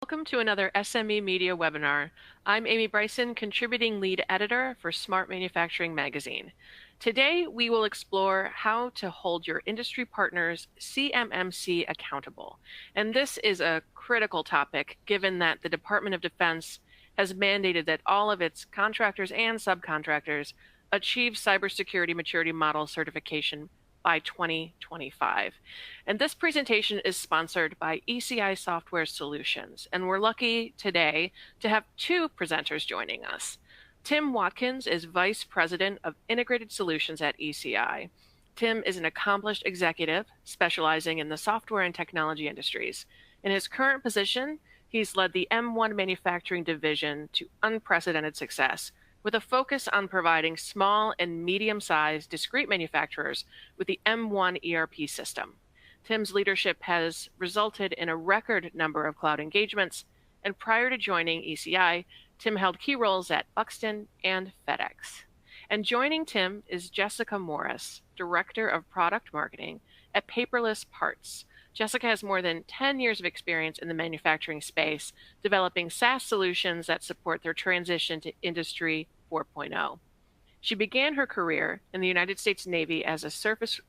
Welcome to another SME Media webinar. I'm Amy Bryson, contributing lead editor for Smart Manufacturing Magazine. Today, we will explore how to hold your industry partners CMMC accountable. And this is a critical topic given that the Department of Defense has mandated that all of its contractors and subcontractors achieve cybersecurity maturity model certification by 2025. And this presentation is sponsored by ECI Software Solutions. And we're lucky today to have two presenters joining us. Tim Watkins is Vice President of Integrated Solutions at ECI. Tim is an accomplished executive specializing in the software and technology industries. In his current position, he's led the M1 manufacturing division to unprecedented success, with a focus on providing small and medium-sized discrete manufacturers with the M1 ERP system. Tim's leadership has resulted in a record number of cloud engagements, and prior to joining ECI, Tim held key roles at Buxton and FedEx. And joining Tim is Jessica Morris, Director of Product Marketing at Paperless Parts. Jessica has more than 10 years of experience in the manufacturing space, developing SaaS solutions that support their transition to Industry 4.0. She began her career in the United States Navy as a surface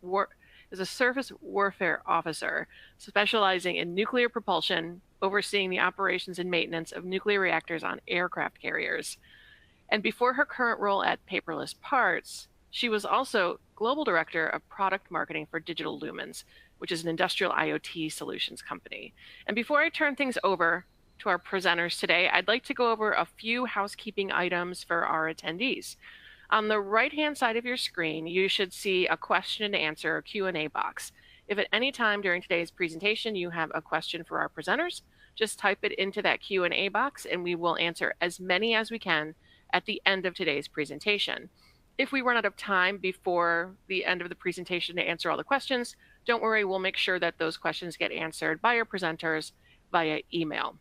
warfare officer, specializing in nuclear propulsion, overseeing the operations and maintenance of nuclear reactors on aircraft carriers. And before her current role at Paperless Parts, she was also Global Director of Product Marketing for Digital Lumens, which is an industrial IoT solutions company. And before I turn things over to our presenters today, I'd like to go over a few housekeeping items for our attendees. On the right-hand side of your screen, you should see a question and answer or Q&A box. If at any time during today's presentation you have a question for our presenters, just type it into that Q&A box and we will answer as many as we can at the end of today's presentation. If we run out of time before the end of the presentation to answer all the questions, don't worry, we'll make sure that those questions get answered by our presenters via email.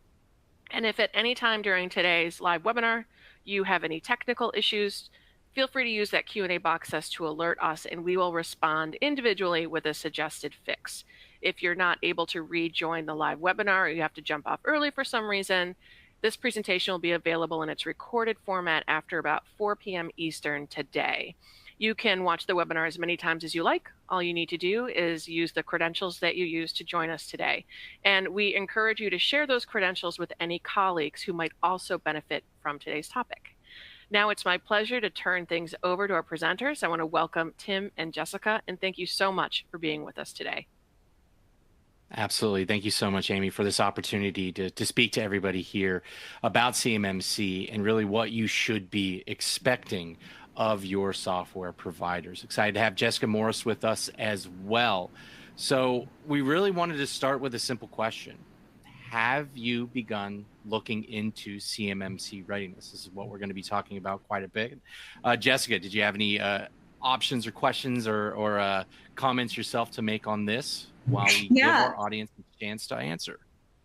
And if at any time during today's live webinar you have any technical issues, feel free to use that Q&A box to alert us, and we will respond individually with a suggested fix. If you're not able to rejoin the live webinar or you have to jump off early for some reason, this presentation will be available in its recorded format after about 4 p.m. Eastern today. You can watch the webinar as many times as you like. All you need to do is use the credentials that you used to join us today. And we encourage you to share those credentials with any colleagues who might also benefit from today's topic. Now it's my pleasure to turn things over to our presenters. I want to welcome Tim and Jessica, and thank you so much for being with us today. Absolutely. Thank you so much, Amy, for this opportunity to speak to everybody here about CMMC and really what you should be expecting of your software providers. Excited to have Jessica Morris with us as well. So we really wanted to start with a simple question. Have you begun looking into CMMC readiness? This is what we're going to be talking about quite a bit. Jessica, did you have any options or questions or comments yourself to make on this while we give our audience a chance to answer?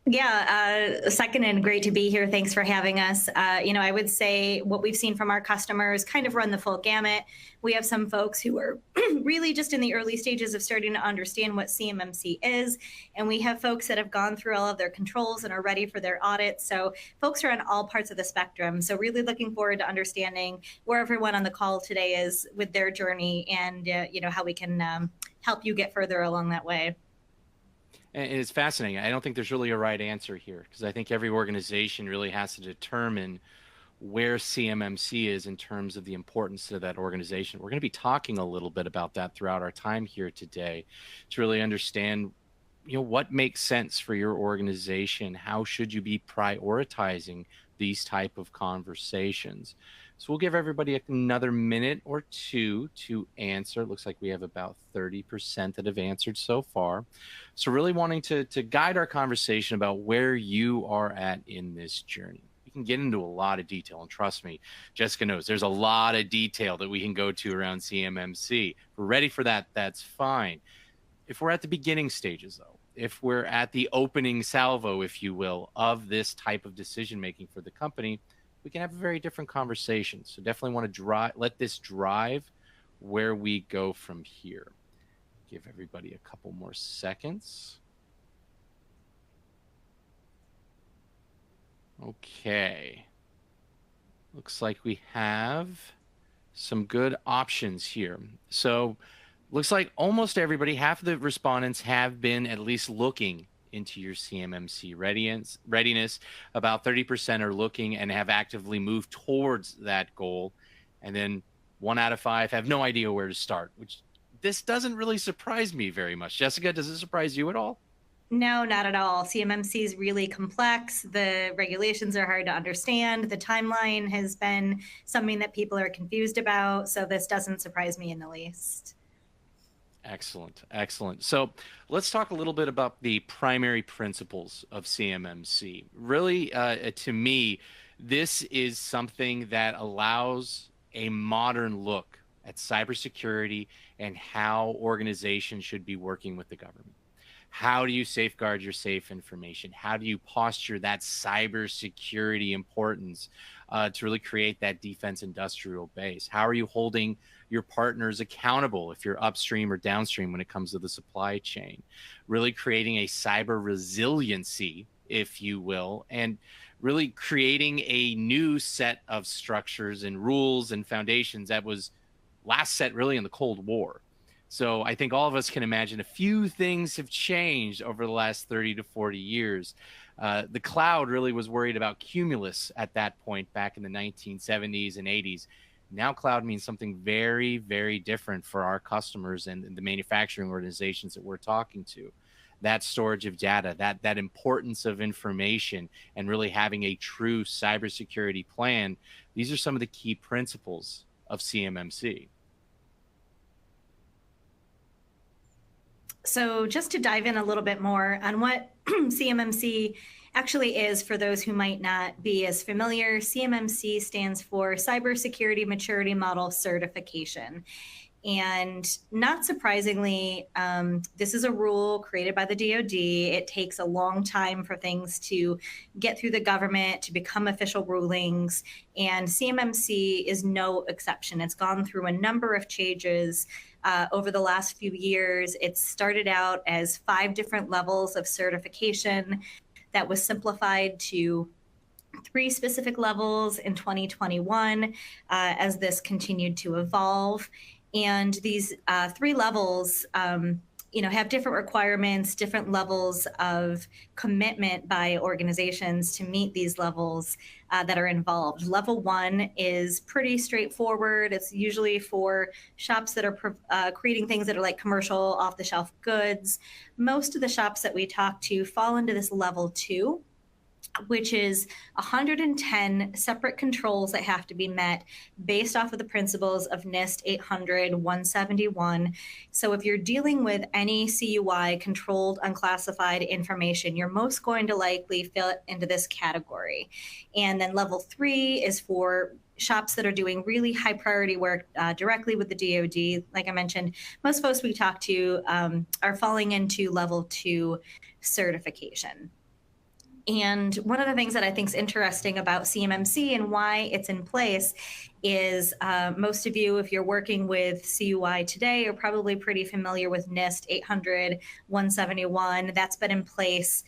Yeah, second, and great to be here. Thanks for having us. I would say what we've seen from our customers kind of run the full gamut. We have some folks who are really just in the early stages of starting to understand what CMMC is. And we have folks that have gone through all of their controls and are ready for their audits. So folks are on all parts of the spectrum. So really looking forward to understanding where everyone on the call today is with their journey and, how we can help you get further along that way. And it's fascinating. I don't think there's really a right answer here because I think every organization really has to determine where CMMC is in terms of the importance of that organization. We're going to be talking a little bit about that throughout our time here today to really understand, what makes sense for your organization. How should you be prioritizing these type of conversations? So we'll give everybody another minute or two to answer. It looks like we have about 30% that have answered so far. So really wanting to guide our conversation about where you are at in this journey. We can get into a lot of detail, and trust me, Jessica knows there's a lot of detail that we can go to around CMMC. If we're ready for that, that's fine. If we're at the beginning stages, though, if we're at the opening salvo, if you will, of this type of decision-making for the company, we can have a very different conversation. So definitely want to let this drive where we go from here. Give everybody a couple more seconds. Okay. Looks like we have some good options here. So looks like almost everybody, half of the respondents have been at least looking into your CMMC readiness. About 30% are looking and have actively moved towards that goal. And then 1 out of 5 have no idea where to start, which this doesn't really surprise me very much. Jessica, does it surprise you at all? No, not at all. CMMC is really complex. The regulations are hard to understand. The timeline has been something that people are confused about. So this doesn't surprise me in the least. Excellent, excellent. So let's talk a little bit about the primary principles of CMMC. Really, to me, this is something that allows a modern look at cybersecurity and how organizations should be working with the government. How do you safeguard your safe information? How do you posture that cybersecurity importance to really create that defense industrial base? How are you holding your partners accountable if you're upstream or downstream when it comes to the supply chain? Really creating a cyber resiliency, if you will, and really creating a new set of structures and rules and foundations that was last set really in the Cold War. So I think all of us can imagine a few things have changed over the last 30 to 40 years. The cloud really was worried about Cumulus at that point back in the 1970s and 80s. Now cloud means something very, very different for our customers and the manufacturing organizations that we're talking to. That storage of data, that importance of information, and really having a true cybersecurity plan. These are some of the key principles of CMMC. So just to dive in a little bit more on what CMMC actually is for those who might not be as familiar, CMMC stands for Cybersecurity Maturity Model Certification. And not surprisingly, this is a rule created by the DoD. It takes a long time for things to get through the government to become official rulings, and CMMC is no exception. It's gone through a number of changes over the last few years. It started out as 5 different levels of certification that was simplified to 3 specific levels in 2021 as this continued to evolve. And these 3 levels, have different requirements, different levels of commitment by organizations to meet these levels that are involved. Level 1 is pretty straightforward. It's usually for shops that are creating things that are like commercial off-the-shelf goods. Most of the shops that we talk to fall into this level 2, which is 110 separate controls that have to be met based off of the principles of NIST 800-171. So if you're dealing with any CUI, controlled unclassified information, you're most going to likely fit into this category. And then level 3 is for shops that are doing really high priority work directly with the DoD. Like I mentioned, most folks we talk to are falling into level 2 certification. And one of the things that I think is interesting about CMMC and why it's in place is most of you, if you're working with CUI today, are probably pretty familiar with NIST 800-171. That's been in place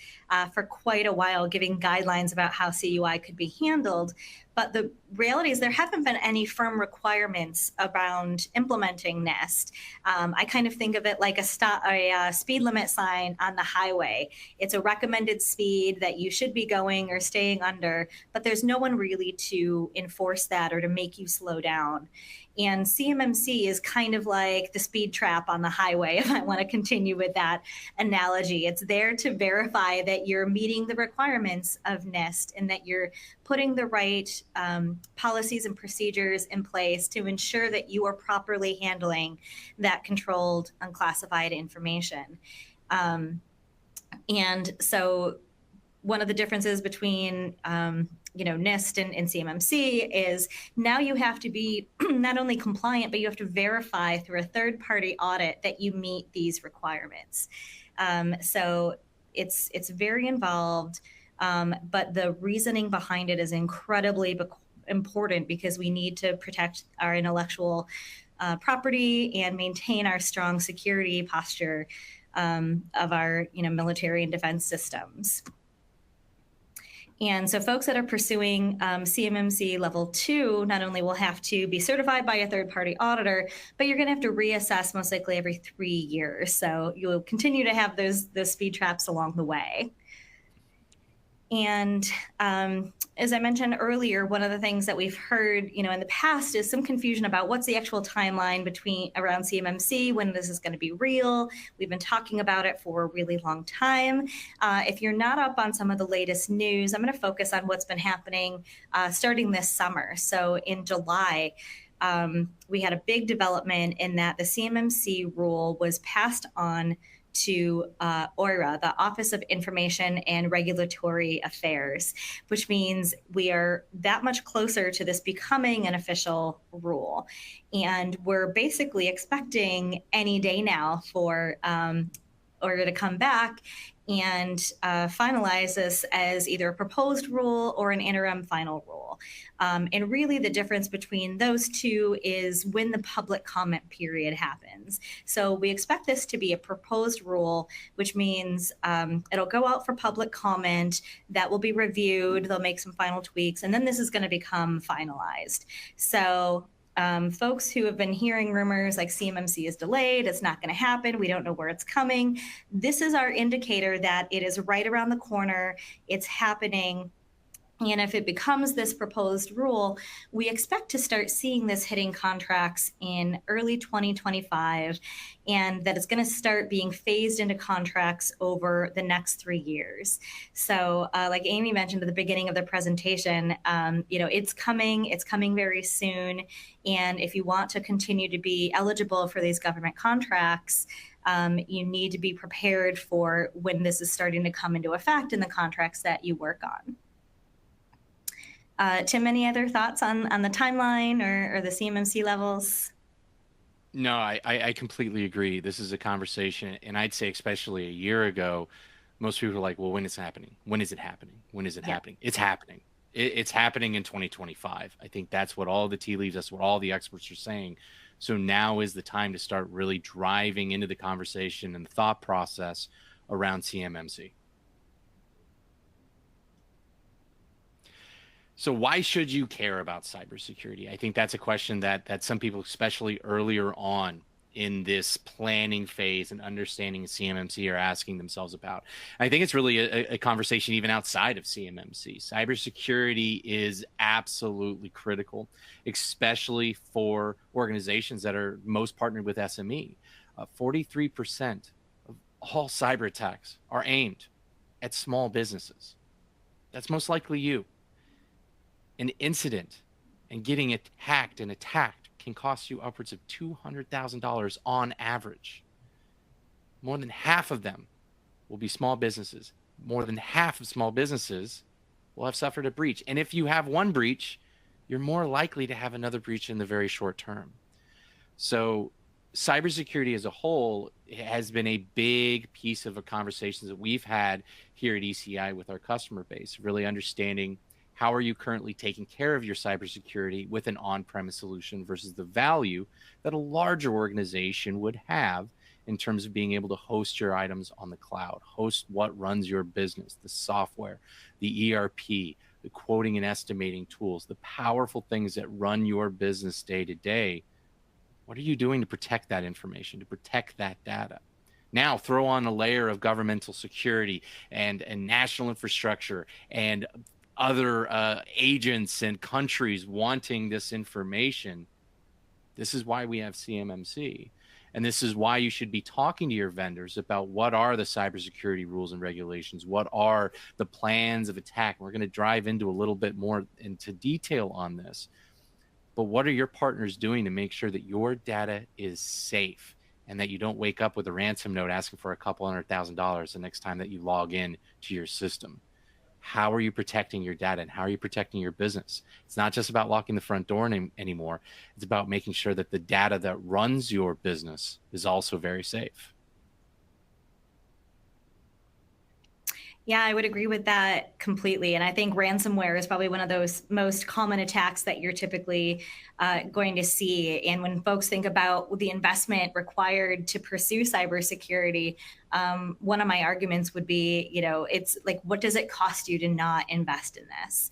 for quite a while, giving guidelines about how CUI could be handled. But the reality is there haven't been any firm requirements around implementing NIST. I kind of think of it like a speed limit sign on the highway. It's a recommended speed that you should be going or staying under, but there's no one really to enforce that or to make you slow down. And CMMC is kind of like the speed trap on the highway, if I want to continue with that analogy. It's there to verify that you're meeting the requirements of NIST and that you're putting the right policies and procedures in place to ensure that you are properly handling that controlled unclassified information. And so one of the differences between NIST and CMMC is now you have to be not only compliant, but you have to verify through a third-party audit that you meet these requirements. So it's very involved, but the reasoning behind it is incredibly important because we need to protect our intellectual property and maintain our strong security posture of our military and defense systems. And so folks that are pursuing CMMC level 2 not only will have to be certified by a third-party auditor, but you're going to have to reassess most likely every 3 years. So you'll continue to have those speed traps along the way. And as I mentioned earlier, one of the things that we've heard, in the past is some confusion about what's the actual timeline around CMMC, when this is going to be real. We've been talking about it for a really long time. If you're not up on some of the latest news, I'm going to focus on what's been happening starting this summer. So in July, we had a big development in that the CMMC rule was passed on to OIRA, the Office of Information and Regulatory Affairs, which means we are that much closer to this becoming an official rule. And we're basically expecting any day now for OIRA to come back and finalize this as either a proposed rule or an interim final rule. And really the difference between those two is when the public comment period happens. So we expect this to be a proposed rule, which means it'll go out for public comment, that will be reviewed, they'll make some final tweaks, and then this is going to become finalized. So folks who have been hearing rumors like CMMC is delayed, it's not going to happen, we don't know where it's coming, this is our indicator that it is right around the corner, it's happening. And if it becomes this proposed rule, we expect to start seeing this hitting contracts in early 2025, and that it's going to start being phased into contracts over the next 3 years. So like Amy mentioned at the beginning of the presentation, it's coming very soon. And if you want to continue to be eligible for these government contracts, you need to be prepared for when this is starting to come into effect in the contracts that you work on. Tim, any other thoughts on the timeline or the CMMC levels? No, I completely agree. This is a conversation, and I'd say especially a year ago, most people were like, well, when is it happening? When is it happening? When is it happening? It's happening. It's happening in 2025. I think that's what all the tea leaves, that's what all the experts are saying. So now is the time to start really driving into the conversation and the thought process around CMMC. So why should you care about cybersecurity? I think that's a question that some people, especially earlier on in this planning phase and understanding CMMC, are asking themselves about. I think it's really a conversation even outside of CMMC. Cybersecurity is absolutely critical, especially for organizations that are most partnered with SME. 43% of all cyber attacks are aimed at small businesses. That's most likely you. An incident and getting it hacked and attacked can cost you upwards of $200,000 on average. More than half of them will be small businesses. More than half of small businesses will have suffered a breach. And if you have one breach, you're more likely to have another breach in the very short term. So cybersecurity as a whole has been a big piece of a conversation that we've had here at ECI with our customer base, really understanding how are you currently taking care of your cybersecurity with an on-premise solution versus the value that a larger organization would have in terms of being able to host your items on the cloud, host what runs your business, the software, the ERP, the quoting and estimating tools, the powerful things that run your business day to day. What are you doing to protect that information, to protect that data? Now throw on a layer of governmental security and national infrastructure and other agents and countries wanting this information. This is why we have CMMC. And this is why you should be talking to your vendors about what are the cybersecurity rules and regulations, what are the plans of attack. We're going to drive into a little bit more into detail on this. But what are your partners doing to make sure that your data is safe and that you don't wake up with a ransom note asking for a couple $100,000 the next time that you log in to your system? How are you protecting your data and how are you protecting your business? It's not just about locking the front door anymore. It's about making sure that the data that runs your business is also very safe. Yeah, I would agree with that completely. And I think ransomware is probably one of those most common attacks that you're typically going to see. And when folks think about the investment required to pursue cybersecurity, one of my arguments would be, it's like, what does it cost you to not invest in this?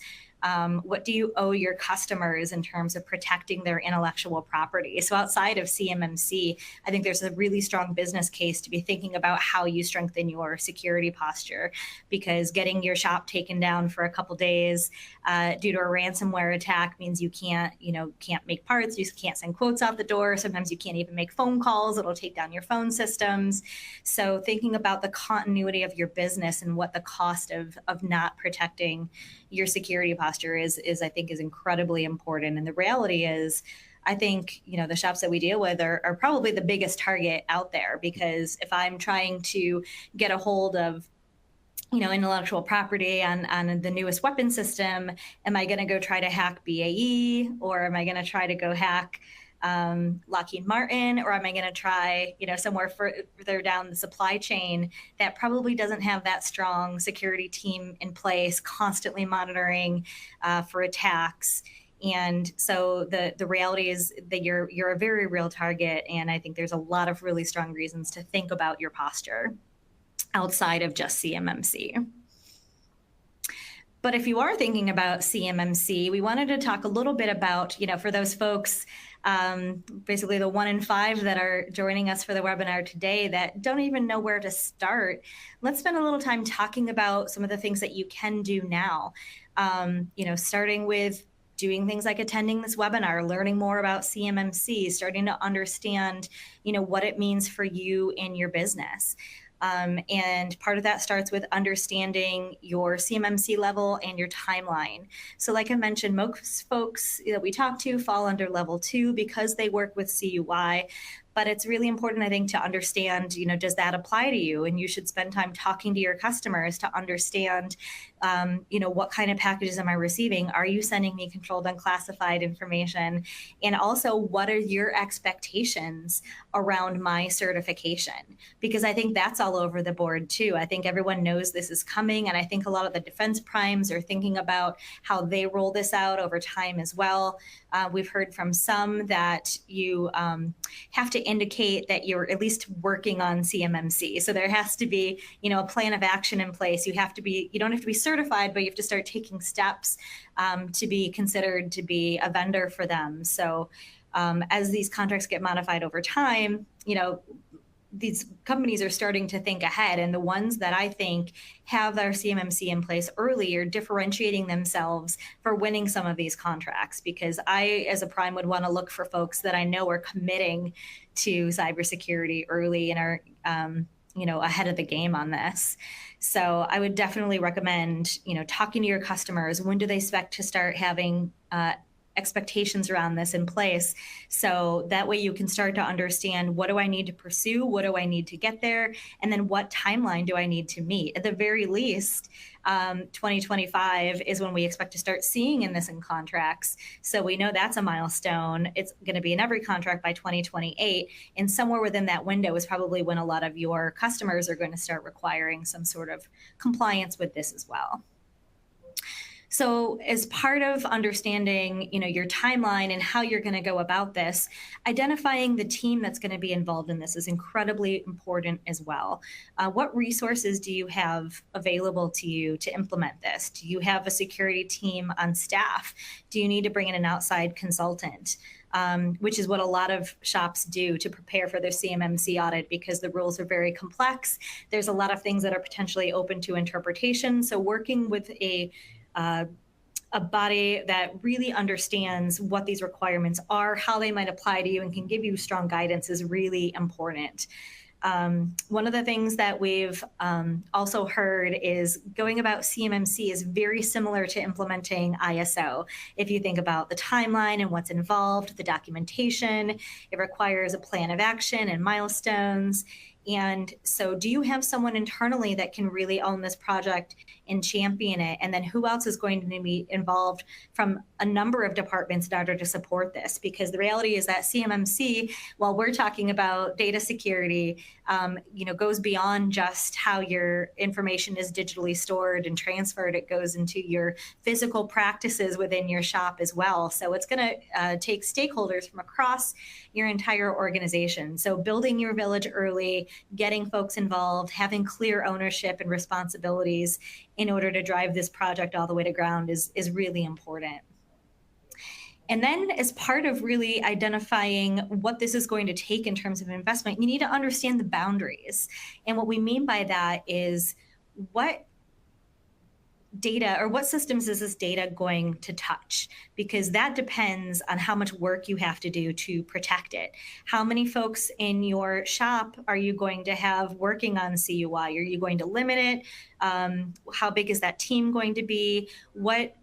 What do you owe your customers in terms of protecting their intellectual property? So outside of CMMC, I think there's a really strong business case to be thinking about how you strengthen your security posture, because getting your shop taken down for a couple days due to a ransomware attack means you can't make parts, you can't send quotes out the door. Sometimes you can't even make phone calls. It'll take down your phone systems. So thinking about the continuity of your business and what the cost of not protecting your security posture is I think is incredibly important. And the reality is, I think, the shops that we deal with are probably the biggest target out there, because if I'm trying to get a hold of intellectual property on the newest weapon system, am I going to go try to hack BAE, or am I going to try to go hack Lockheed Martin, or am I going to try, somewhere further down the supply chain that probably doesn't have that strong security team in place, constantly monitoring for attacks? And so the reality is that you're a very real target, and I think there's a lot of really strong reasons to think about your posture outside of just CMMC. But if you are thinking about CMMC, we wanted to talk a little bit about, for those folks, basically the 1 in 5 that are joining us for the webinar today that don't even know where to start. Let's spend a little time talking about some of the things that you can do now, starting with doing things like attending this webinar, learning more about CMMC, starting to understand, what it means for you and your business. And part of that starts with understanding your CMMC level and your timeline. So like I mentioned, most folks that we talk to fall under level 2 because they work with CUI. But it's really important, I think, to understand, does that apply to you? And you should spend time talking to your customers to understand, what kind of packages am I receiving? Are you sending me controlled unclassified information? And also, what are your expectations around my certification? Because I think that's all over the board too. I think everyone knows this is coming. And I think a lot of the defense primes are thinking about how they roll this out over time as well. We've heard from some that you have to indicate that you're at least working on CMMC. So there has to be, a plan of action in place. You don't have to be certified, but you have to start taking steps to be considered to be a vendor for them. So as these contracts get modified over time, these companies are starting to think ahead, and the ones that I think have their CMMC in place early are differentiating themselves for winning some of these contracts, because I, as a prime, would want to look for folks that I know are committing to cybersecurity early and are, ahead of the game on this. So I would definitely recommend, talking to your customers. When do they expect to start having expectations around this in place? So that way you can start to understand, what do I need to pursue? What do I need to get there? And then what timeline do I need to meet? At the very least, 2025 is when we expect to start seeing in this in contracts. So we know that's a milestone. It's going to be in every contract by 2028. And somewhere within that window is probably when a lot of your customers are going to start requiring some sort of compliance with this as well. So as part of understanding, your timeline and how you're going to go about this, identifying the team that's going to be involved in this is incredibly important as well. What resources do you have available to you to implement this? Do you have a security team on staff? Do you need to bring in an outside consultant? Which is what a lot of shops do to prepare for their CMMC audit, because the rules are very complex. There's a lot of things that are potentially open to interpretation. So working with a body that really understands what these requirements are, how they might apply to you, and can give you strong guidance is really important. One of the things that we've also heard is going about CMMC is very similar to implementing ISO. If you think about the timeline and what's involved, the documentation, it requires a plan of action and milestones. And so do you have someone internally that can really own this project and champion it? And then who else is going to be involved from a number of departments in order to support this? Because the reality is that CMMC, while we're talking about data security, goes beyond just how your information is digitally stored and transferred. It goes into your physical practices within your shop as well. So it's going to take stakeholders from across your entire organization. So building your village early, getting folks involved, having clear ownership and responsibilities in order to drive this project all the way to ground is really important. And then as part of really identifying what this is going to take in terms of investment, you need to understand the boundaries. And what we mean by that is what data or what systems is this data going to touch? Because that depends on how much work you have to do to protect it. How many folks in your shop are you going to have working on CUI? Are you going to limit it? How big is that team going to be? What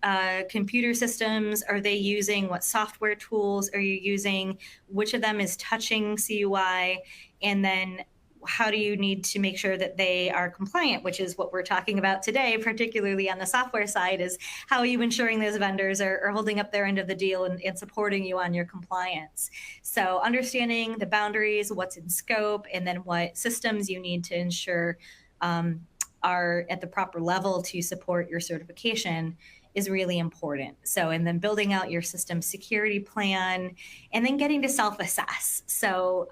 computer systems are they using? What software tools are you using? Which of them is touching CUI? And then how do you need to make sure that they are compliant, which is what we're talking about today, particularly on the software side, is how are you ensuring those vendors are holding up their end of the deal and supporting you on your compliance. So understanding the boundaries, what's in scope, and then what systems you need to ensure are at the proper level to support your certification is really important. So, and then building out your system security plan, and then getting to self-assess. So,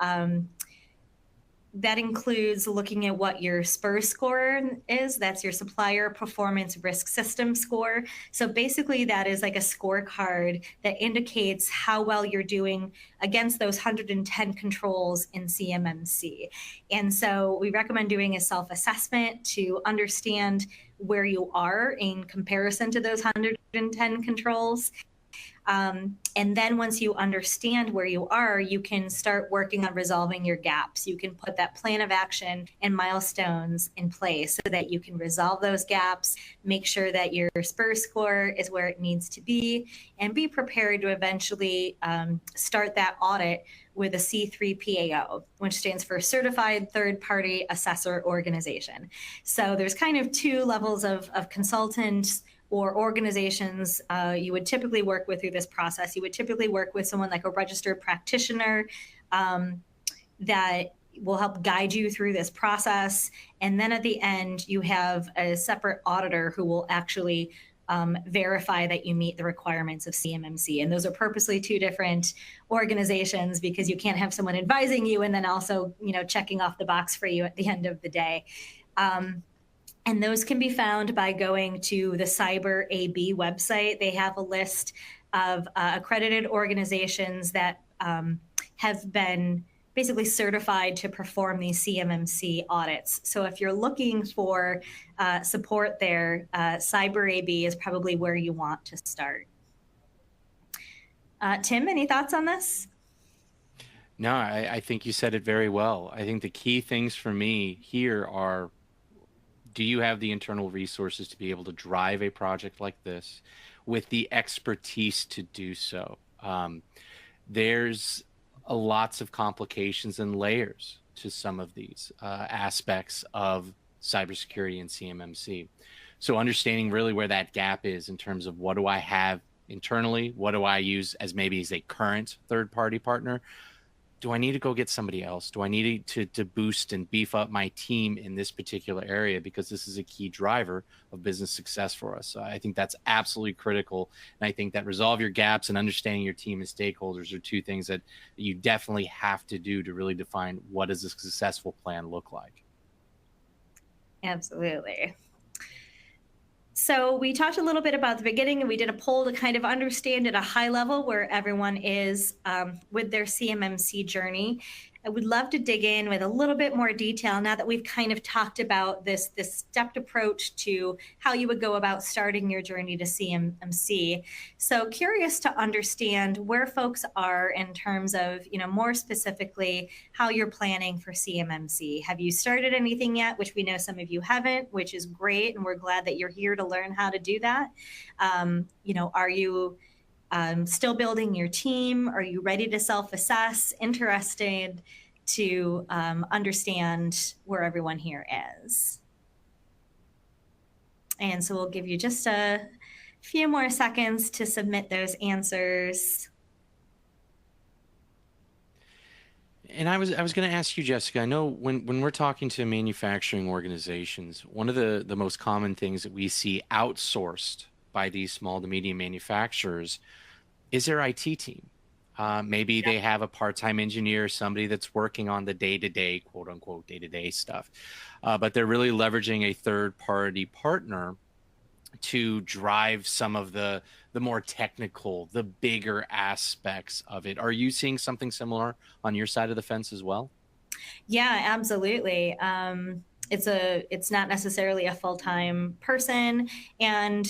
that includes looking at what your SPUR score is. That's your Supplier Performance Risk System score. So basically that is like a scorecard that indicates how well you're doing against those 110 controls in CMMC. And so we recommend doing a self-assessment to understand where you are in comparison to those 110 controls. And then once you understand where you are, you can start working on resolving your gaps. You can put that plan of action and milestones in place so that you can resolve those gaps, make sure that your SPUR score is where it needs to be, and be prepared to eventually start that audit with a C3PAO, which stands for Certified Third Party Assessor Organization. So there's kind of two levels of consultants or organizations you would typically work with through this process. You would typically work with someone like a registered practitioner that will help guide you through this process. And then at the end, you have a separate auditor who will actually verify that you meet the requirements of CMMC. And those are purposely two different organizations because you can't have someone advising you and then also, checking off the box for you at the end of the day. And those can be found by going to the CyberAB website. They have a list of accredited organizations that have been basically certified to perform these CMMC audits. So if you're looking for support there, CyberAB is probably where you want to start. Tim, any thoughts on this? No, I think you said it very well. I think the key things for me here are, do you have the internal resources to be able to drive a project like this with the expertise to do so? There's lots of complications and layers to some of these aspects of cybersecurity and CMMC. So understanding really where that gap is in terms of what do I have internally, what do I use as maybe as a current third-party partner? Do I need to go get somebody else? Do I need to boost and beef up my team in this particular area because this is a key driver of business success for us? So I think that's absolutely critical. And I think that resolve your gaps and understanding your team and stakeholders are two things that you definitely have to do to really define what does a successful plan look like. Absolutely. So we talked a little bit about the beginning and we did a poll to kind of understand at a high level where everyone is with their CMMC journey. I would love to dig in with a little bit more detail now that we've kind of talked about this stepped approach to how you would go about starting your journey to CMMC. So curious to understand where folks are in terms of, more specifically how you're planning for CMMC. Have you started anything yet, which we know some of you haven't, which is great. And we're glad that you're here to learn how to do that. Are you still building your team? Are you ready to self-assess? Interested to understand where everyone here is. And so we'll give you just a few more seconds to submit those answers. And I was going to ask you, Jessica, I know when we're talking to manufacturing organizations, one of the most common things that we see outsourced by these small to medium manufacturers is their IT team. Maybe they have a part-time engineer, somebody that's working on the day-to-day, quote unquote, day-to-day stuff. But they're really leveraging a third-party partner to drive some of the more technical, the bigger aspects of it. Are you seeing something similar on your side of the fence as well? Yeah, absolutely. It's not necessarily a full-time person, and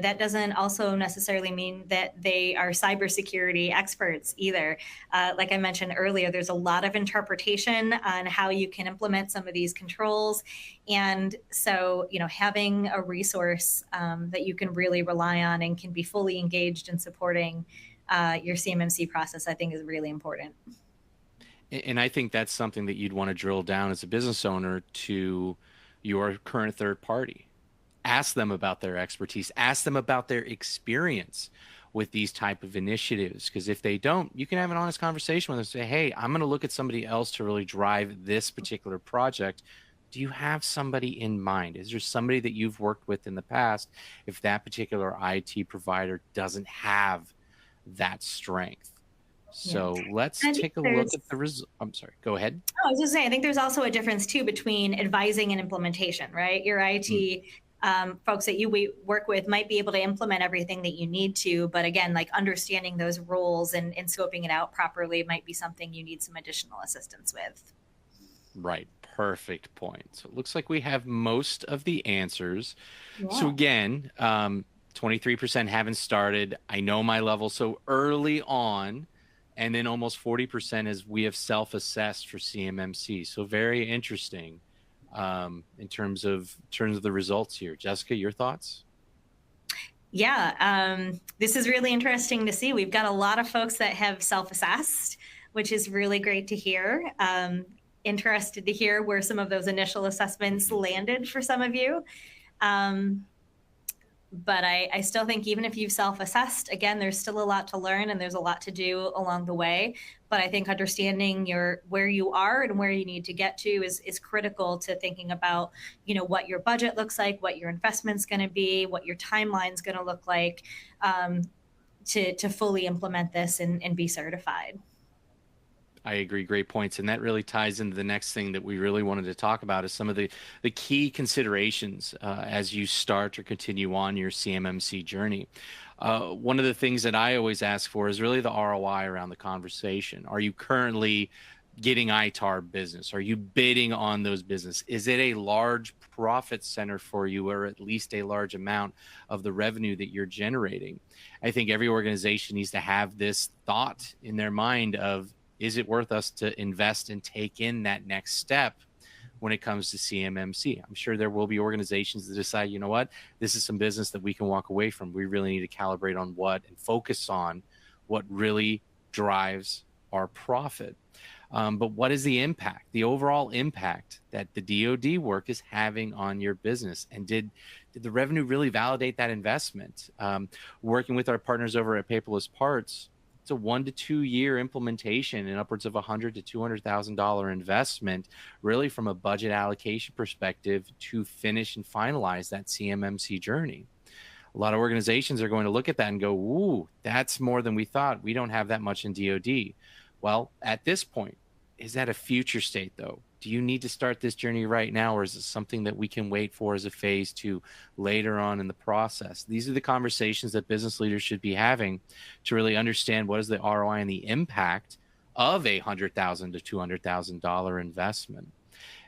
that doesn't also necessarily mean that they are cybersecurity experts either. Like I mentioned earlier, there's a lot of interpretation on how you can implement some of these controls, and so having a resource that you can really rely on and can be fully engaged in supporting your CMMC process, I think, is really important. And I think that's something that you'd want to drill down as a business owner to your current third party. Ask them about their expertise, ask them about their experience with these type of initiatives. Because if they don't, you can have an honest conversation with them, say, hey, I'm going to look at somebody else to really drive this particular project. Do you have somebody in mind? Is there somebody that you've worked with in the past if that particular IT provider doesn't have that strength? So let's take a look at the result. I'm sorry, go ahead. I was just saying, I think there's also a difference too between advising and implementation, right? Your IT folks that you work with might be able to implement everything that you need to, but again, like understanding those roles and scoping it out properly might be something you need some additional assistance with. Right. Perfect point. So it looks like we have most of the answers. Yeah. So again, 23% haven't started. I know my level. So early on, and then almost 40% is we have self-assessed for CMMC. So very interesting in terms of the results here. Jessica, your thoughts? Yeah, this is really interesting to see. We've got a lot of folks that have self-assessed, which is really great to hear. Interested to hear where some of those initial assessments landed for some of you. But I still think even if you've self-assessed, again, there's still a lot to learn and there's a lot to do along the way. But I think understanding where you are and where you need to get to is critical to thinking about, what your budget looks like, what your investment's going to be, what your timeline's going to look like to fully implement this and be certified. I agree. Great points. And that really ties into the next thing that we really wanted to talk about is some of the key considerations as you start or continue on your CMMC journey. One of the things that I always ask for is really the ROI around the conversation. Are you currently getting ITAR business? Are you bidding on those business? Is it a large profit center for you, or at least a large amount of the revenue that you're generating? I think every organization needs to have this thought in their mind of, is it worth us to invest and take in that next step when it comes to CMMC? I'm sure there will be organizations that decide, you know what, this is some business that we can walk away from. We really need to calibrate on what and focus on what really drives our profit. But what is the impact, the overall impact that the DoD work is having on your business? And did the revenue really validate that investment? Working with our partners over at Paperless Parts, it's a 1 to 2 year implementation and upwards of $100,000 to $200,000 investment, really from a budget allocation perspective to finish and finalize that CMMC journey. A lot of organizations are going to look at that and go, ooh, that's more than we thought. We don't have that much in DoD. Well, at this point, is that a future state though? Do you need to start this journey right now, or is it something that we can wait for as a phase 2 later on in the process? These are the conversations that business leaders should be having to really understand what is the ROI and the impact of a $100,000 to $200,000 investment.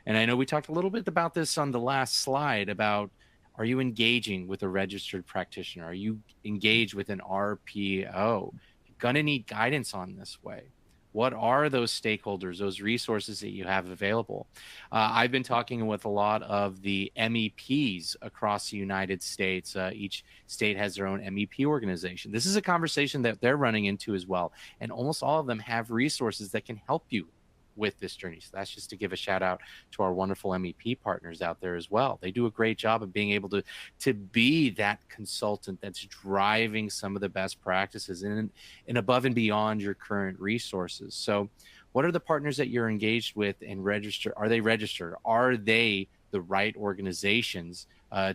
And I know we talked a little bit about this on the last slide about, are you engaging with a registered practitioner? Are you engaged with an RPO? You're going to need guidance on this way. What are those stakeholders, those resources that you have available? I've been talking with a lot of the MEPs across the United States. Each state has their own MEP organization. This is a conversation that they're running into as well. And almost all of them have resources that can help you with this journey. So that's just to give a shout out to our wonderful MEP partners out there as well. They do a great job of being able to be that consultant that's driving some of the best practices and above and beyond your current resources. So what are the partners that you're engaged with and registered? Are they registered? Are they the right organizations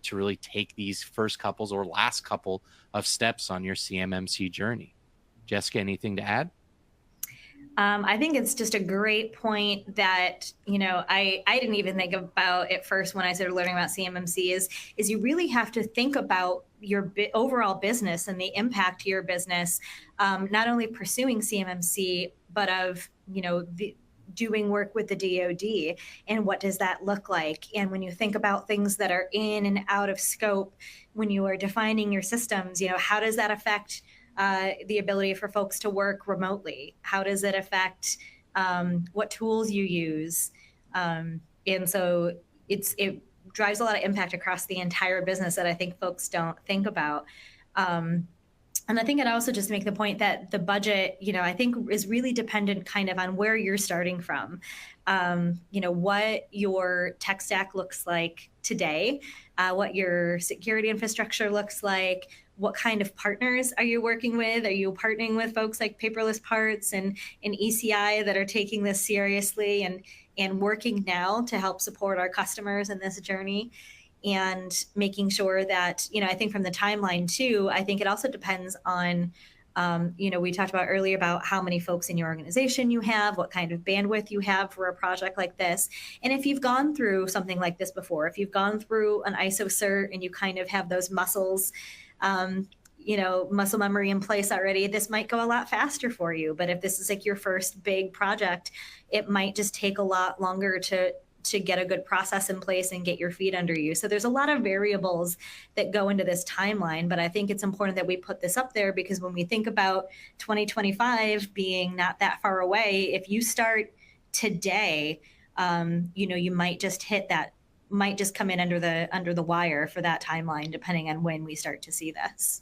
to really take these first couples or last couple of steps on your CMMC journey? Jessica, anything to add? I think it's just a great point that, I didn't even think about at first when I started learning about CMMC is you really have to think about your overall business and the impact to your business, not only pursuing CMMC, but of, doing work with the DoD and what does that look like? And when you think about things that are in and out of scope, when you are defining your systems, how does that affect the ability for folks to work remotely? How does it affect what tools you use? And so it drives a lot of impact across the entire business that I think folks don't think about. And I think I'd also just make the point that the budget, I think is really dependent kind of on where you're starting from. What your tech stack looks like today, what your security infrastructure looks like, what kind of partners are you working with? Are you partnering with folks like Paperless Parts and ECI that are taking this seriously and working now to help support our customers in this journey? And making sure that, I think from the timeline too, I think it also depends on, we talked about earlier about how many folks in your organization you have, what kind of bandwidth you have for a project like this. And if you've gone through something like this before, if you've gone through an ISO cert and you kind of have those muscle memory in place already, this might go a lot faster for you. But if this is like your first big project, it might just take a lot longer to get a good process in place and get your feet under you. So there's a lot of variables that go into this timeline, but I think it's important that we put this up there because when we think about 2025 being not that far away, if you start today, you might just might just come in under the wire for that timeline, depending on when we start to see this.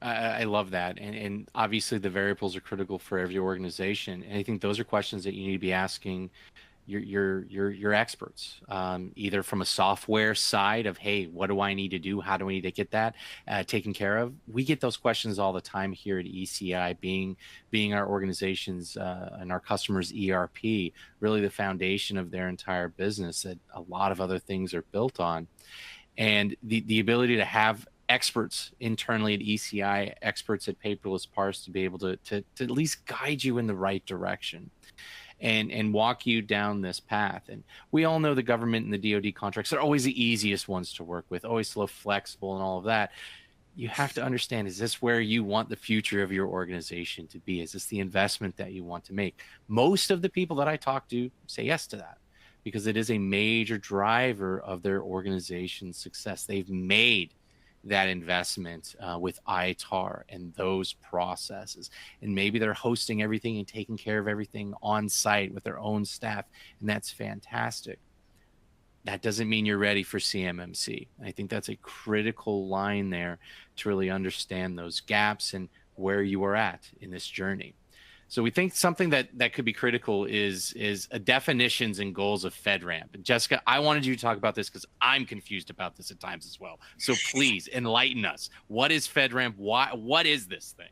I love that. And obviously the variables are critical for every organization. And I think those are questions that you need to be asking your experts, either from a software side of, hey, what do I need to do? How do I need to get that taken care of? We get those questions all the time here at ECI, being our organizations and our customers' ERP, really the foundation of their entire business that a lot of other things are built on. And the ability to have experts internally at ECI, experts at Paperless Parts to be able to at least guide you in the right direction. And walk you down this path. And we all know the government and the DoD contracts are always the easiest ones to work with, always so flexible and all of that. You have to understand, is this where you want the future of your organization to be? Is this the investment that you want to make? Most of the people that I talk to say yes to that because it is a major driver of their organization's success. They've made that investment with ITAR and those processes. And maybe they're hosting everything and taking care of everything on site with their own staff. And that's fantastic. That doesn't mean you're ready for CMMC. I think that's a critical line there to really understand those gaps and where you are at in this journey. So we think something that could be critical is definitions and goals of FedRAMP. And Jessica, I wanted you to talk about this because I'm confused about this at times as well. So please enlighten us. What is FedRAMP? What is this thing?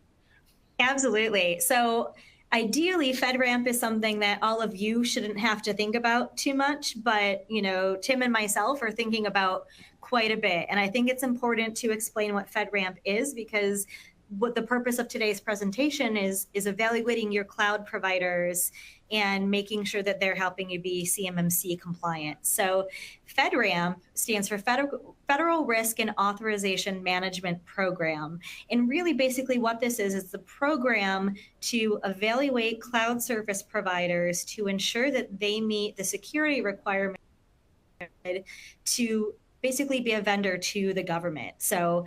Absolutely. So ideally, FedRAMP is something that all of you shouldn't have to think about too much, but Tim and myself are thinking about quite a bit. And I think it's important to explain what FedRAMP is because what the purpose of today's presentation is evaluating your cloud providers and making sure that they're helping you be CMMC compliant. So FedRAMP stands for Federal Risk and Authorization Management Program. And really basically what this is the program to evaluate cloud service providers to ensure that they meet the security requirements to basically be a vendor to the government. So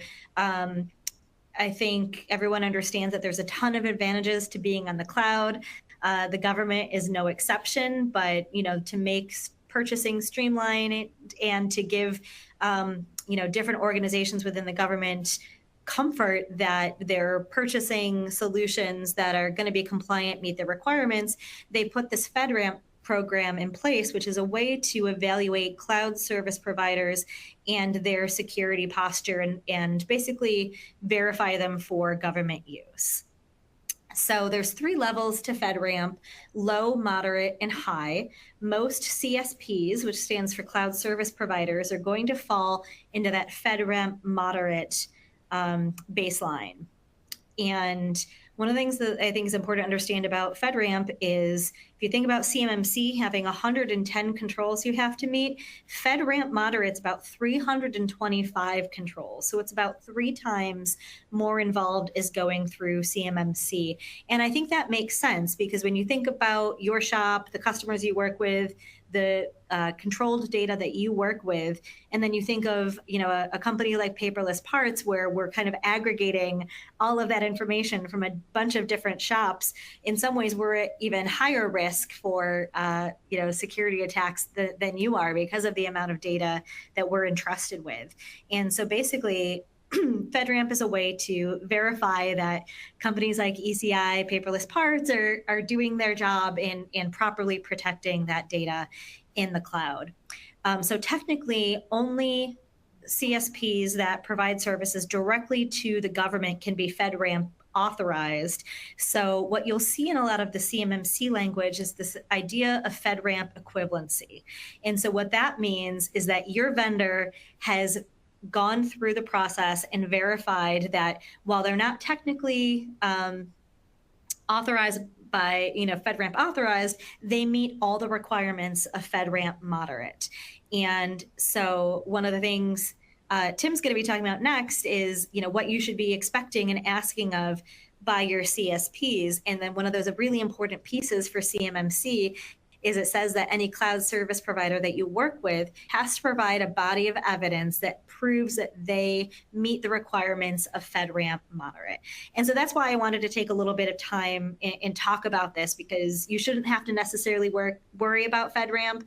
I think everyone understands that there's a ton of advantages to being on the cloud. The government is no exception, but to make purchasing streamline and to give different organizations within the government comfort that they're purchasing solutions that are going to be compliant, meet the requirements, they put this FedRAMP program in place, which is a way to evaluate cloud service providers and their security posture and basically verify them for government use. So there's 3 levels to FedRAMP: low, moderate, and high. Most CSPs, which stands for cloud service providers, are going to fall into that FedRAMP moderate baseline. And one of the things that I think is important to understand about FedRAMP is, if you think about CMMC having 110 controls you have to meet, FedRAMP moderate's about 325 controls. So it's about 3 times more involved as going through CMMC. And I think that makes sense, because when you think about your shop, the customers you work with, the controlled data that you work with, and then you think of, you know, a company like Paperless Parts, where we're kind of aggregating all of that information from a bunch of different shops. In some ways, we're at even higher risk for you know, security attacks than you are, because of the amount of data that we're entrusted with. And so basically, FedRAMP is a way to verify that companies like ECI, Paperless Parts are doing their job in properly protecting that data in the cloud. So technically, only CSPs that provide services directly to the government can be FedRAMP authorized. So what you'll see in a lot of the CMMC language is this idea of FedRAMP equivalency. And so what that means is that your vendor has gone through the process and verified that while they're not technically authorized by, you know, FedRAMP authorized, they meet all the requirements of FedRAMP moderate. And so one of the things Tim's going to be talking about next is, you know, what you should be expecting and asking of by your CSPs. And then one of those really important pieces for CMMC is it says that any cloud service provider that you work with has to provide a body of evidence that proves that they meet the requirements of FedRAMP moderate. And so that's why I wanted to take a little bit of time and talk about this, because you shouldn't have to necessarily worry about FedRAMP,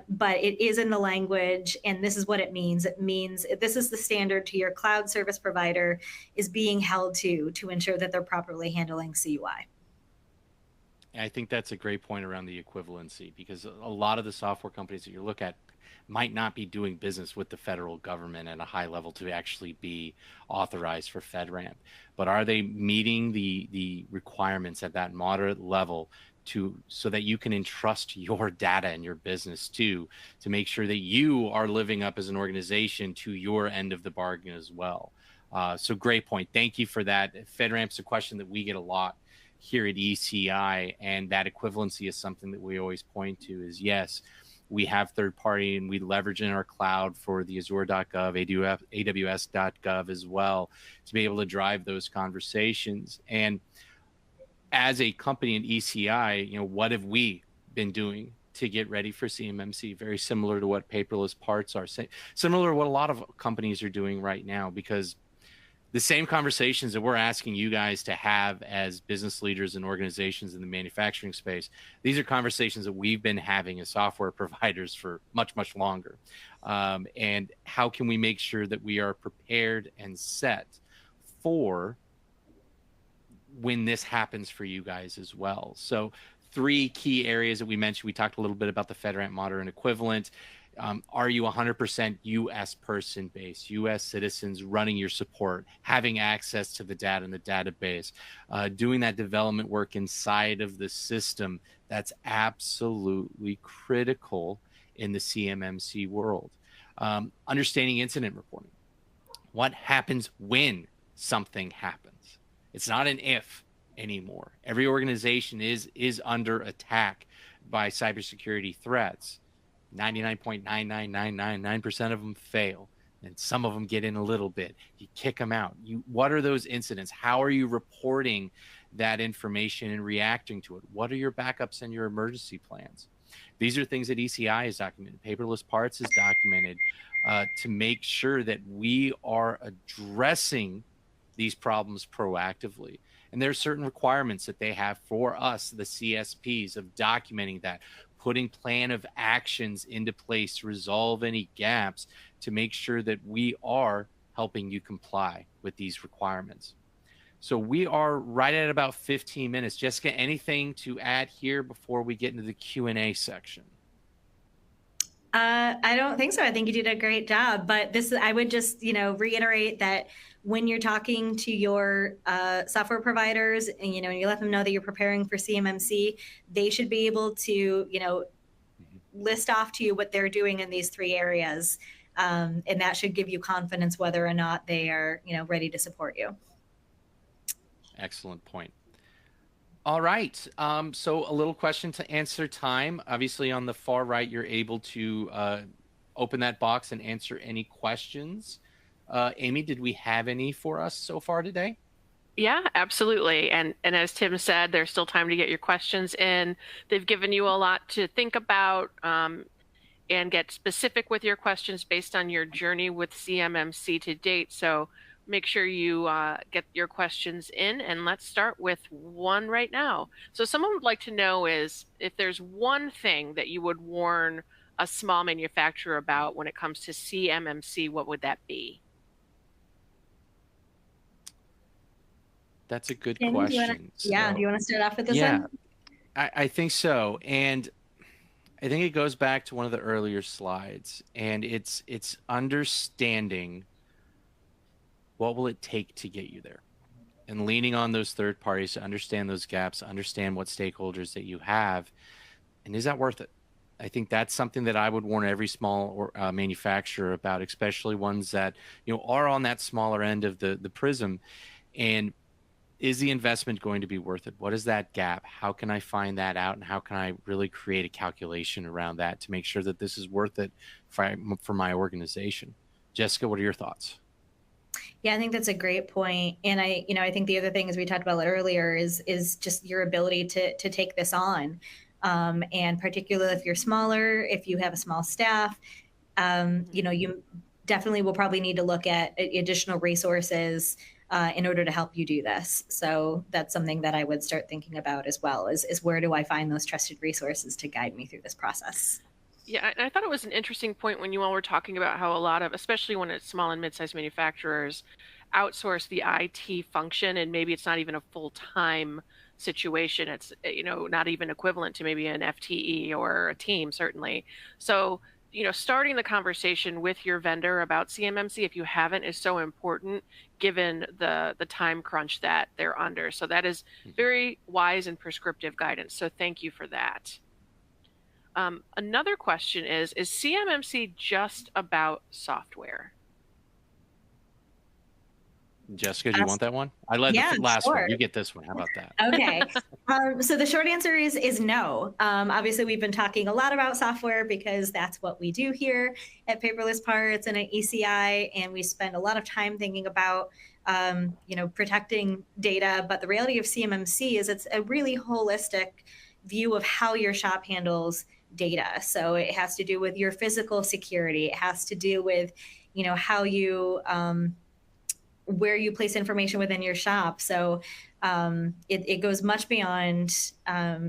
but it is in the language, and this is what it means. It means this is the standard to your cloud service provider is being held to ensure that they're properly handling CUI. I think that's a great point around the equivalency, because a lot of the software companies that you look at might not be doing business with the federal government at a high level to actually be authorized for FedRAMP. But are they meeting the requirements at that moderate level so that you can entrust your data and your business to make sure that you are living up as an organization to your end of the bargain as well? So great point. Thank you for that. FedRAMP's a question that we get a lot here at ECI, and that equivalency is something that we always point to. Is yes, we have third party and we leverage in our cloud for the Azure.gov, AWS.gov as well, to be able to drive those conversations. And as a company in ECI, you know, what have we been doing to get ready for CMMC? Very similar to what Paperless Parts are saying, similar to what a lot of companies are doing right now, because the same conversations that we're asking you guys to have as business leaders and organizations in the manufacturing space, these are conversations that we've been having as software providers for much, much longer. And how can we make sure that we are prepared and set for when this happens for you guys as well? So 3 key areas that we mentioned. We talked a little bit about the FedRAMP moderate and equivalent. Are you 100% U.S. person base, U.S. citizens running your support, having access to the data in the database, doing that development work inside of the system? That's absolutely critical in the CMMC world. Understanding incident reporting. What happens when something happens? It's not an if anymore. Every organization is under attack by cybersecurity threats. 99.99999% of them fail, and some of them get in a little bit. You kick them out. What are those incidents? How are you reporting that information and reacting to it? What are your backups and your emergency plans? These are things that ECI is documented. Paperless Parts is documented to make sure that we are addressing these problems proactively. And there are certain requirements that they have for us, the CSPs, of documenting that, putting plan of actions into place to resolve any gaps, to make sure that we are helping you comply with these requirements. So we are right at about 15 minutes. Jessica, anything to add here before we get into the Q&A section? I don't think so. I think you did a great job. But I would just, reiterate that when you're talking to your software providers, and you let them know that you're preparing for CMMC, they should be able to, list off to you what they're doing in these 3 areas, and that should give you confidence whether or not they are, ready to support you. Excellent point. All right. So a little question to answer time. Obviously, on the far right, you're able to open that box and answer any questions. Amy, did we have any for us so far today? Yeah, absolutely. And as Tim said, there's still time to get your questions in. They've given you a lot to think about and get specific with your questions based on your journey with CMMC to date. So make sure you get your questions in, and let's start with one right now. So someone would like to know is if there's one thing that you would warn a small manufacturer about when it comes to CMMC, what would that be? That's a good Tim, question. do you want to start off with this one? I think so. And I think it goes back to one of the earlier slides, and it's understanding what will it take to get you there, and leaning on those third parties to understand those gaps, understand what stakeholders that you have, and is that worth it? I think that's something that I would warn every small manufacturer about, especially ones that are on that smaller end of the prism. And is the investment going to be worth it? What is that gap? How can I find that out, and how can I really create a calculation around that to make sure that this is worth it for my organization? Jessica, what are your thoughts? Yeah, I think that's a great point. And I think the other thing, as we talked about earlier, is just your ability to take this on. And particularly if you're smaller, if you have a small staff, you definitely will probably need to look at additional resources in order to help you do this. So that's something that I would start thinking about as well, is where do I find those trusted resources to guide me through this process? Yeah, I thought it was an interesting point when you all were talking about how a lot of, especially when it's small and mid-sized manufacturers, outsource the IT function, and maybe it's not even a full-time situation. It's, not even equivalent to maybe an FTE or a team, certainly. So, starting the conversation with your vendor about CMMC, if you haven't, is so important given the time crunch that they're under. So that is very wise and prescriptive guidance. So thank you for that. Another question is CMMC just about software? Jessica, do you want that one? I led the last one. You get this one. How about that? Okay. So the short answer is no. Obviously, we've been talking a lot about software because that's what we do here at Paperless Parts and at ECI, and we spend a lot of time thinking about protecting data. But the reality of CMMC is it's a really holistic view of how your shop handles data. So it has to do with your physical security. It has to do with, how you where you place information within your shop. So it goes much beyond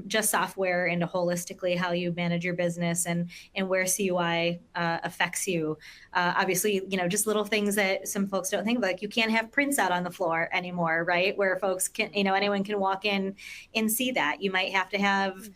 just software into holistically how you manage your business and where CUI affects you. Obviously, just little things that some folks don't think of, like you can't have prints out on the floor anymore, right? Where folks can, anyone can walk in and see that. You might have to have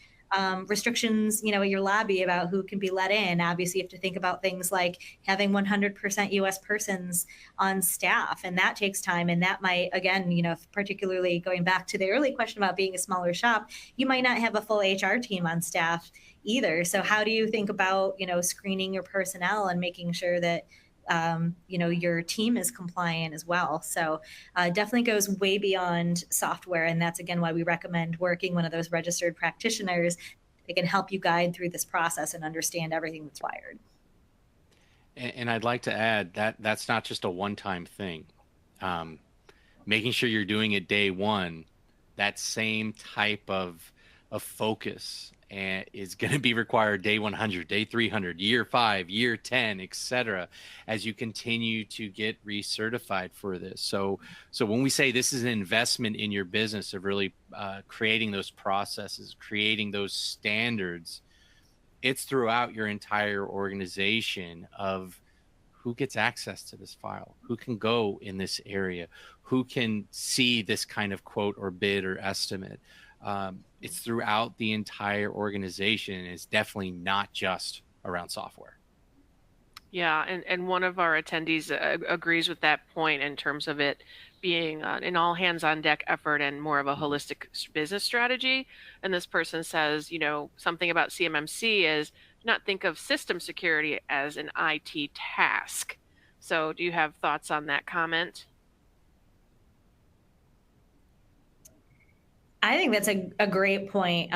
restrictions, at your lobby about who can be let in. Obviously, you have to think about things like having 100% U.S. persons on staff, and that takes time. And that might, again, particularly going back to the early question about being a smaller shop, you might not have a full HR team on staff either. So how do you think about, screening your personnel and making sure that your team is compliant as well. So definitely goes way beyond software. And that's, again, why we recommend working one of those registered practitioners that can help you guide through this process and understand everything that's required. And I'd like to add that that's not just a one-time thing. Making sure you're doing it day one, that same type of focus is going to be required day 100, day 300, year 5, year 10, etc., as you continue to get recertified for this. So when we say this is an investment in your business of really creating those processes, creating those standards, it's throughout your entire organization of who gets access to this file, who can go in this area, who can see this kind of quote or bid or estimate. It's throughout the entire organization, and it's definitely not just around software. Yeah, and one of our attendees agrees with that point in terms of it being an all hands on deck effort and more of a holistic business strategy. And this person says, something about CMMC is not think of system security as an IT task. So do you have thoughts on that comment? I think that's a great point.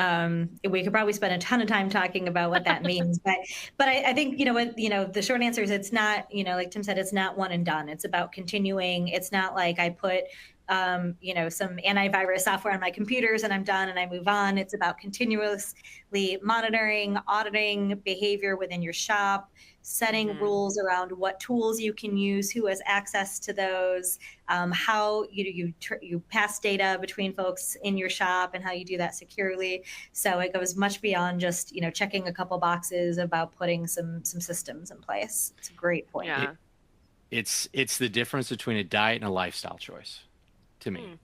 We could probably spend a ton of time talking about what that means, but I think the short answer is it's not, like Tim said, it's not one and done. It's about continuing. It's not like I put some antivirus software on my computers and I'm done and I move on. It's about continuously monitoring, auditing behavior within your shop, setting rules around what tools you can use, who has access to those, how you pass data between folks in your shop and how you do that securely. So it goes much beyond just, checking a couple boxes about putting some systems in place. It's a great point. Yeah. It's the difference between a diet and a lifestyle choice to me.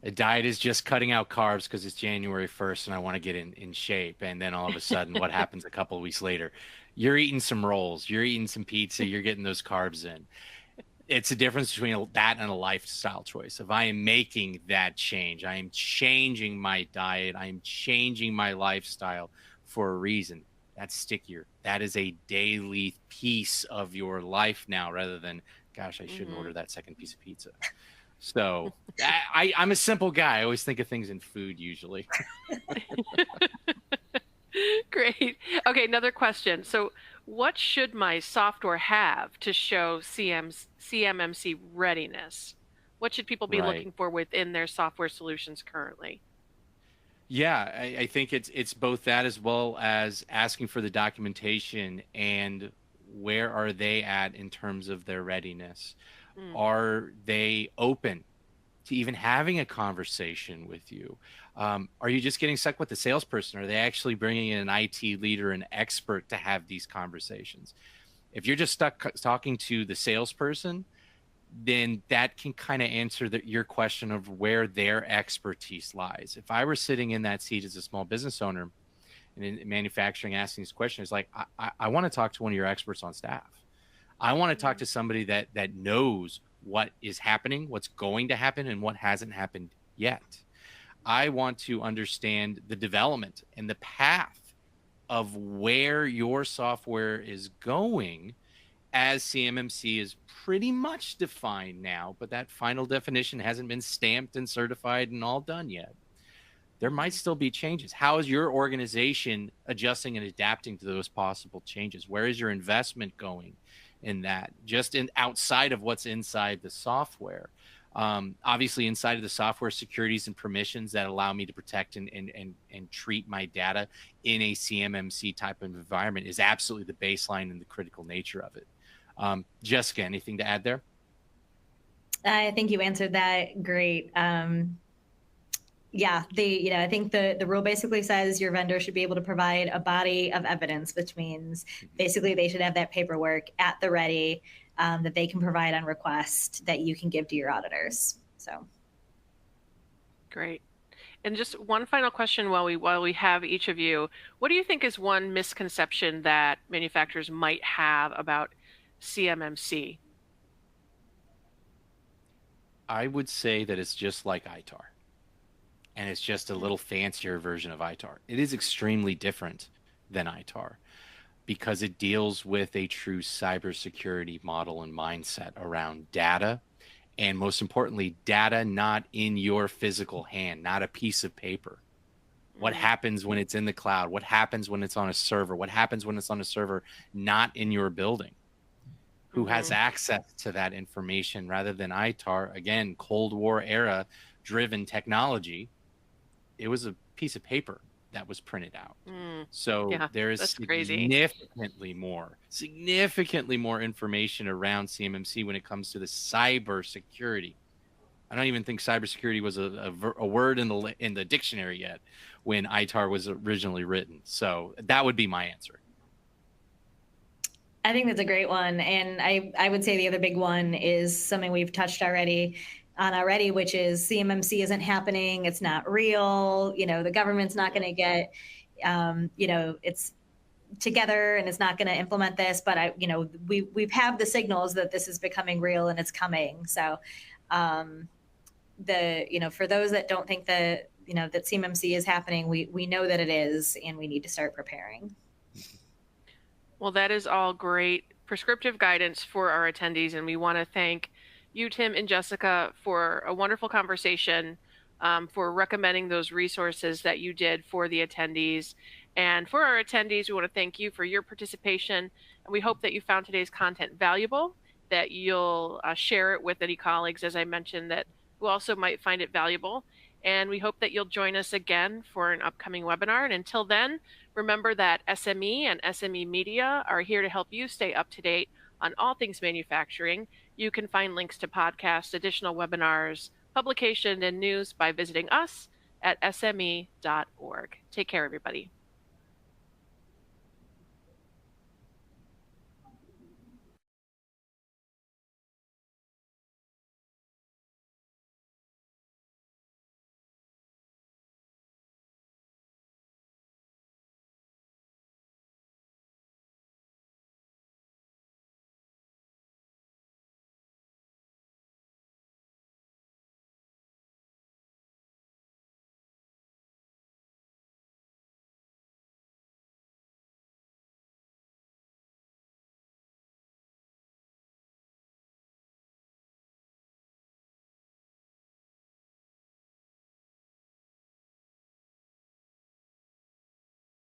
A diet is just cutting out carbs because it's January 1st and I want to get in shape. And then all of a sudden, what happens a couple of weeks later? You're eating some rolls, you're eating some pizza, you're getting those carbs in. It's a difference between that and a lifestyle choice. If I am making that change, I am changing my diet, I am changing my lifestyle for a reason. That's stickier. That is a daily piece of your life now, rather than, gosh, I shouldn't order that second piece of pizza. So I'm a simple guy. I always think of things in food usually. Great. Okay, another question. So what should my software have to show CMMC readiness? What should people be looking for within their software solutions currently? Yeah, I think it's both that as well as asking for the documentation and where are they at in terms of their readiness. Are they open to even having a conversation with you? Are you just getting stuck with the salesperson? Are they actually bringing in an IT leader, an expert to have these conversations? If you're just stuck talking to the salesperson, then that can kind of answer your question of where their expertise lies. If I were sitting in that seat as a small business owner and in manufacturing asking these questions, like I want to talk to one of your experts on staff. I want to talk to somebody that knows what is happening, what's going to happen, and what hasn't happened yet. I want to understand the development and the path of where your software is going, as CMMC is pretty much defined now, but that final definition hasn't been stamped and certified and all done yet. There might still be changes. How is your organization adjusting and adapting to those possible changes? Where is your investment going in that, just outside of what's inside the software? Obviously inside of the software, securities and permissions that allow me to protect and treat my data in a CMMC type of environment is absolutely the baseline and the critical nature of it. Jessica, anything to add there? I think you answered that great. Yeah, I think the rule basically says your vendor should be able to provide a body of evidence, which means basically they should have that paperwork at the ready that they can provide on request that you can give to your auditors. So great. And just one final question while we have each of you. What do you think is one misconception that manufacturers might have about CMMC? I would say that it's just like ITAR. And it's just a little fancier version of ITAR. It is extremely different than ITAR because it deals with a true cybersecurity model and mindset around data. And most importantly, data not in your physical hand, not a piece of paper. What happens when it's in the cloud? What happens when it's on a server? What happens when it's on a server not in your building? Who has access to that information rather than ITAR? Again, Cold War era driven technology. It was a piece of paper that was printed out. So yeah, there is significantly more information around CMMC when it comes to the cybersecurity. I don't even think cybersecurity was a word in the dictionary yet when ITAR was originally written. So that would be my answer. I think that's a great one. And I would say the other big one is something we've touched already, which is CMMC isn't happening. It's not real. The government's not going to get, it's together and it's not going to implement this. But we've have the signals that this is becoming real and it's coming. So, for those that don't think that, that CMMC is happening, we know that it is, and we need to start preparing. Well, that is all great prescriptive guidance for our attendees, and we want to thank you, Tim and Jessica, for a wonderful conversation, for recommending those resources that you did for the attendees. And for our attendees, we want to thank you for your participation, and we hope that you found today's content valuable, that you'll share it with any colleagues, as I mentioned, that who also might find it valuable. And we hope that you'll join us again for an upcoming webinar. And until then, remember that SME and SME Media are here to help you stay up to date on all things manufacturing. You can find links to podcasts, additional webinars, publication, and news by visiting us at sme.org. Take care, everybody.